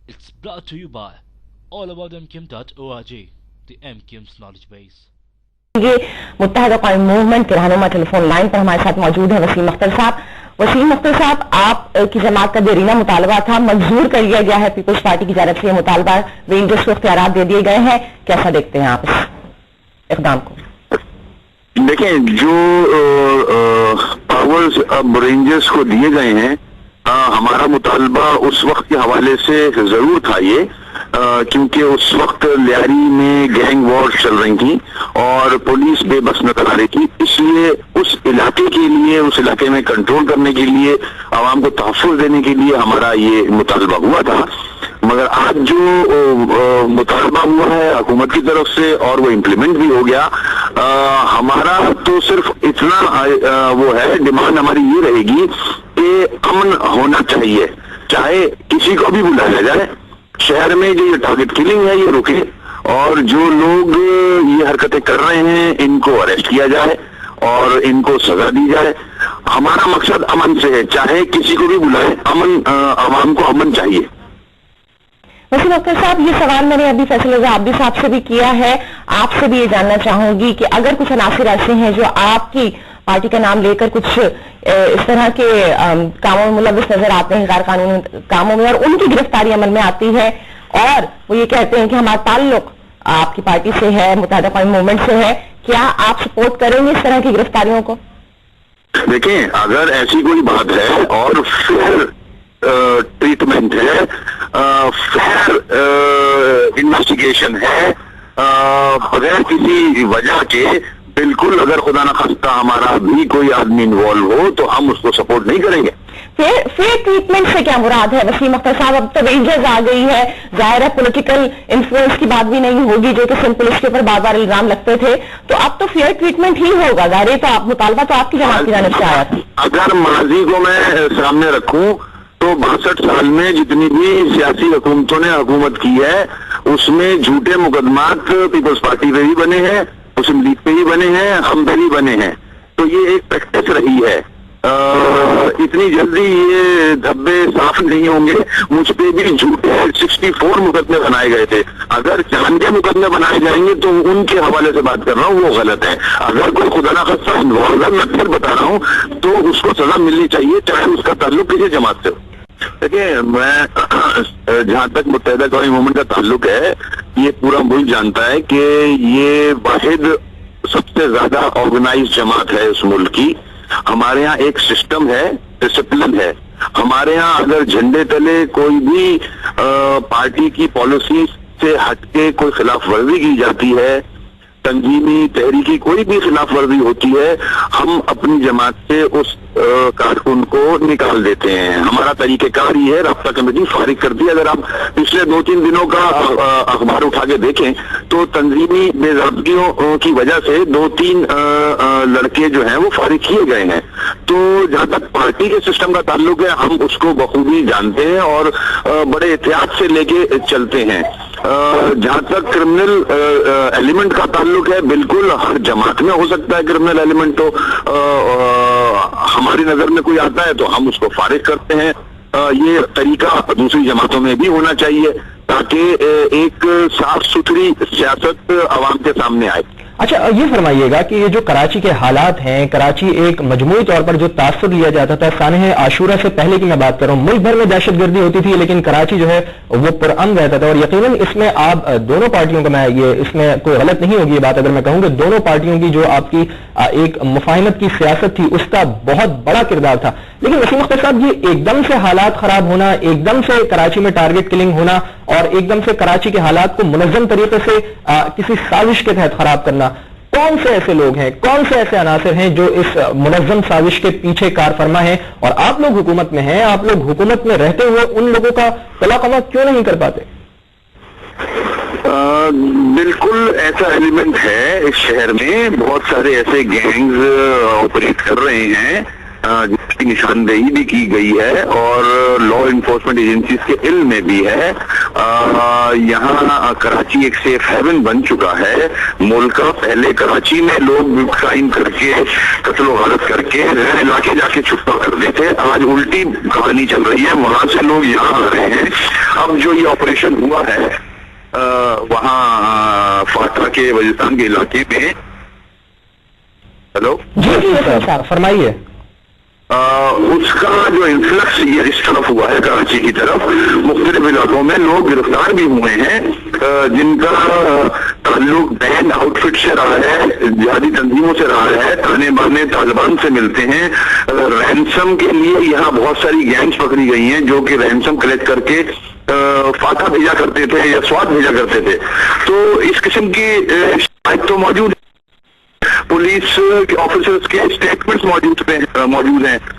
It's brought to you by allaboutmkim.org, the MKIM's knowledge base. ये मुत्तहिदा कौम movement के रहनुमा टेलीफोन लाइन पर हमारे साथ मौजूद हैं वसीम अख्तर साहब। वसीम अख्तर साहब, आप की जमात का देरीना मुतालबा था, मंजूर कर लिया गया है पीपल्स पार्टी की जानब से। मुतालबा रेंजर्स को इख्तियारात दे दिए गए हैं, कैसा देखते हैं आप इस इक़दाम को? देखें, जो पावर्स अब रेंजर्स को दिए गए हैं, हमारा मुतालबा उस वक्त के हवाले से जरूर था ये, क्योंकि उस वक्त लियारी में गैंग वॉर चल रही थी और पुलिस बेबस नजर आ रही थी। इसलिए उस इलाके के लिए, उस इलाके में कंट्रोल करने के लिए, आवाम को तहफ़्फ़ुज़ देने के लिए हमारा ये मुतालबा हुआ था। मगर आज जो मुतालबा हुआ है हुकूमत की तरफ से और वो इम्प्लीमेंट भी हो गया, हमारा तो सिर्फ इतना वो है, डिमांड हमारी ये रहेगी कि अमन होना चाहिए, चाहे किसी को भी बुलाया जाए। शहर में जो ये टारगेट किलिंग है ये रुके, और जो लोग ये हरकतें कर रहे हैं इनको अरेस्ट किया जाए और इनको सजा दी जाए। हमारा मकसद अमन से है, चाहे किसी को भी बुलाए, अमन, आवाम को अमन चाहिए। वसीम अख्तर साहब, ये सवाल मैंने अभी फैसल आबदी साहब से भी किया है, आपसे भी ये जानना चाहूंगी कि अगर कुछ अनासिर ऐसे हैं जो आपकी पार्टी का नाम लेकर कुछ इस तरह के कामों में मुलविस नजर आते हैं, गैर कानूनी कामों में, और उनकी गिरफ्तारी अमल में आती है और वो ये कहते हैं कि हमारा ताल्लुक आपकी पार्टी से है, मुत्तहिदा कौम मूवमेंट से है, क्या आप सपोर्ट करेंगे इस तरह की गिरफ्तारियों को? देखें, अगर ऐसी कोई बात है और फिर ट्रीटमेंट है, फेयर इन्वेस्टिगेशन है, बगैर किसी वजह के, बिल्कुल अगर खुदा न खास्ता हमारा भी कोई आदमी इन्वॉल्व हो तो हम उसको सपोर्ट नहीं करेंगे। फेयर ट्रीटमेंट से क्या मुराद है वसीम अख्तर साहब? अब तो रेंजर्स आ गई है, जाहिर है पॉलिटिकल इन्फ्लुएंस की बात भी नहीं होगी, जो कि सिंध पुलिस के ऊपर बार बार इल्जाम लगते थे, तो अब तो फेयर ट्रीटमेंट ही होगा। जाहिर तो आप मुतालबा तो आपकी जमात की जानिब से आया था। अगर माजी को मैं सामने रखूं तो 62 साल में जितनी भी सियासी हुकूमतों ने हुकूमत की है उसमें झूठे मुकदमात पीपल्स पार्टी पे भी बने हैं, मुस्लिम लीग पे भी बने हैं, हम पे भी बने हैं। तो ये एक प्रैक्टिस रही है। इतनी जल्दी ये धब्बे साफ नहीं होंगे। मुझ पे भी झूठे 64 मुकदमे बनाए गए थे। अगर 94 मुकदमे बनाए जाएंगे तो उनके हवाले से बात कर रहा हूँ, वो गलत है। अगर कोई खुदा ना खास्ता इन्वॉल्व है, मैं फिर बता रहा हूँ, तो उसको सजा मिलनी चाहिए, चाहे उसका ताल्लुक किसी जमात से हो। देखिए, मैं जहां तक मुत्तहिदा कौम मूवमेंट का ताल्लुक है, ये पूरा मुल्क जानता है कि ये वाहिद सबसे ज्यादा ऑर्गेनाइज जमात है इस मुल्क की। हमारे यहाँ एक सिस्टम है, डिसिप्लिन है। हमारे यहाँ अगर झंडे तले कोई भी पार्टी की पॉलिसी से हटके कोई खिलाफ वर्जी की जाती है, तंजीमी तहरीकी कोई भी खिलाफ वर्जी होती है, हम अपनी जमात से उस कारकुन को निकाल देते हैं। हमारा तरीकेकार ही है, राब्ता कमेटी फारिग करती है। अगर आप पिछले 2-3 दिनों का अखबार उठा के देखें तो तंजीमी बेज़ाब्तियों की वजह से 2-3 लड़के जो हैं वो फारिग किए गए हैं। तो जहां तक पार्टी के सिस्टम का ताल्लुक है, हम उसको बखूबी जानते हैं और बड़े एहतियात से लेके चलते हैं। जहां तक क्रिमिनल एलिमेंट का ताल्लुक है, बिल्कुल हर जमात में हो सकता है क्रिमिनल एलिमेंट। तो हमारी नजर में कोई आता है तो हम उसको फारिग करते हैं। ये तरीका दूसरी जमातों में भी होना चाहिए ताकि एक साफ सुथरी सियासत आवाम के सामने आए। अच्छा, ये फरमाइएगा कि ये जो कराची के हालात हैं, कराची एक मजमूई तौर पर जो तासुर लिया जाता था, सानह आशूरा से पहले की मैं बात कर रहा हूँ, मुल्क भर में दहशतगर्दी होती थी लेकिन कराची जो है वो पुरअमन रहता था। और यकीनन इसमें आप दोनों पार्टियों का, मैं ये इसमें कोई गलत नहीं होगी ये बात अगर मैं कहूँ कि दोनों पार्टियों की जो आपकी एक मुफाहिमत की सियासत थी उसका बहुत बड़ा किरदार था। लेकिन वसीम अख्तर साहब, ये एकदम से हालात खराब होना, एकदम से कराची में टारगेट किलिंग होना और एकदम से कराची के हालात को मुनज़्ज़म तरीके से किसी साजिश के तहत खराब करना, कौन से ऐसे लोग हैं, कौन से ऐसे अनासर हैं जो इस मुनज़्ज़म साजिश के पीछे कारफरमा हैं? और आप लोग हुकूमत में हैं, आप लोग हुकूमत में रहते हुए उन लोगों का तलाक़मा क्यों नहीं कर पाते? बिल्कुल ऐसा एलिमेंट है इस शहर में। बहुत सारे ऐसे गैंग्स ऑपरेट कर रहे हैं जिसकी निशानदेही भी की गई है और लॉ इन्फोर्समेंट एजेंसीज के इल्म में भी है। یہاں کراچی ایک سیف ہیون بن چکا ہے ملک کا. پہلے کراچی میں لوگ کرائم کر کے قتل و غارت کر کے علاقے جا کے چھپا کرتے تھے. آج الٹی کہانی چل رہی ہے, وہاں سے لوگ یہاں آ رہے ہیں. اب جو یہ آپریشن ہوا ہے وہاں فاٹا کے وزیرستان کے علاقے میں, ہلو جی فرمائیے. اس کا جو انفلکس یہ اس طرف ہوا ہے کراچی کی طرف, مختلف علاقوں میں لوگ گرفتار بھی ہوئے ہیں جن کا تعلق بین آؤٹ فٹ سے رہا ہے, جہادی تنظیموں سے رہا ہے, تانے بانے طالبان سے ملتے ہیں. رینسم کے لیے یہاں بہت ساری گینگز پکڑی گئی ہیں جو کہ رینسم کلیکٹ کر کے فاتح بھیجا کرتے تھے یا سوات بھیجا کرتے تھے. تو اس قسم کی شکایت تو موجود ہے, پولیس کے آفیسرز کے اسٹیٹمنٹس موجود ہیں.